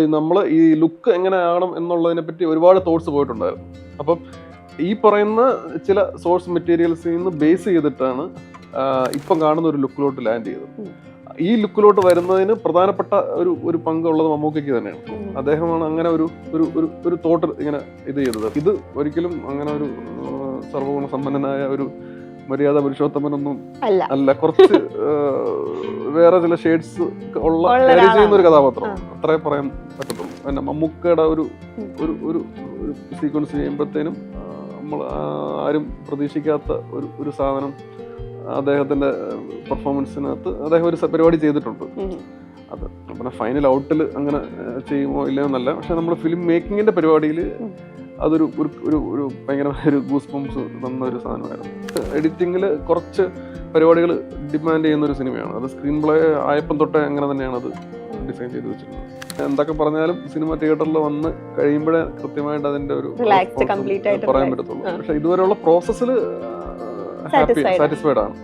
നമ്മൾ ഈ ലുക്ക് എങ്ങനെയാകണം എന്നുള്ളതിനെ പറ്റി ഒരുപാട് തോട്ട്സ് പോയിട്ടുണ്ടായിരുന്നു. അപ്പം ഈ പറയുന്ന ചില സോഴ്സ് മെറ്റീരിയൽസിൽ നിന്ന് ബേസ് ചെയ്തിട്ടാണ് ഇപ്പം കാണുന്ന ഒരു ലുക്കിലോട്ട് ലാൻഡ് ചെയ്തത്. ഈ ലുക്കിലോട്ട് വരുന്നതിന് പ്രധാനപ്പെട്ട ഒരു പങ്കുള്ളത് മമ്മൂക്കയ്ക്ക് തന്നെയാണ്. അദ്ദേഹമാണ് അങ്ങനെ ഒരു തോട്ട് ഇങ്ങനെ ഇത് ചെയ്തത്. ഇത് ഒരിക്കലും അങ്ങനെ ഒരു സർവ്വഗുണ സമ്പന്നനായ ഒരു മര്യാദ പുരുഷോത്തമനൊന്നും അല്ല. കുറച്ച് വേറെ ചില ഷെയ്ഡ്സ് ഉള്ള ചെയ്യുന്ന ഒരു കഥാപാത്രം, അത്രേ പറയാൻ പറ്റത്തുള്ളൂ. പിന്നെ മമ്മൂക്കയുടെ ഒരു സീക്വൻസ് ചെയ്യുമ്പോഴത്തേനും നമ്മൾ ആരും പ്രതീക്ഷിക്കാത്ത ഒരു സാധനം അദ്ദേഹത്തിന്റെ പെർഫോമൻസിനകത്ത് അദ്ദേഹം ഒരു പരിപാടി ചെയ്തിട്ടുണ്ട്. അത് പിന്നെ ഫൈനൽ ഔട്ടിൽ അങ്ങനെ ചെയ്യുമോ ഇല്ലയോ എന്നല്ല, പക്ഷെ നമ്മൾ ഫിലിം മേക്കിങ്ങിന്റെ പരിപാടിയിൽ അതൊരു ഒരു ഭയങ്കരമായ ഒരു ഗൂസ് ബംസ് തന്ന ഒരു സാധനമായിരുന്നു. എഡിറ്റിങ്ങിൽ കുറച്ച് പരിപാടികൾ ഡിമാൻഡ് ചെയ്യുന്ന ഒരു സിനിമയാണ് അത്. സ്ക്രീൻ പ്ലേ ആയപ്പം തൊട്ടേ അങ്ങനെ തന്നെയാണ് അത് ഡിസൈൻ ചെയ്ത് വെച്ചിട്ടുള്ളത്. എന്തൊക്കെ പറഞ്ഞാലും സിനിമ തിയേറ്ററിൽ വന്ന് കഴിയുമ്പോഴേ കൃത്യമായിട്ട് അതിന്റെ ഒരു പറയാൻ പറ്റത്തുള്ളൂ. പക്ഷെ ഇതുവരെയുള്ള പ്രോസസ്സിൽ സാറ്റിസ്ഫൈഡ് ആണ്.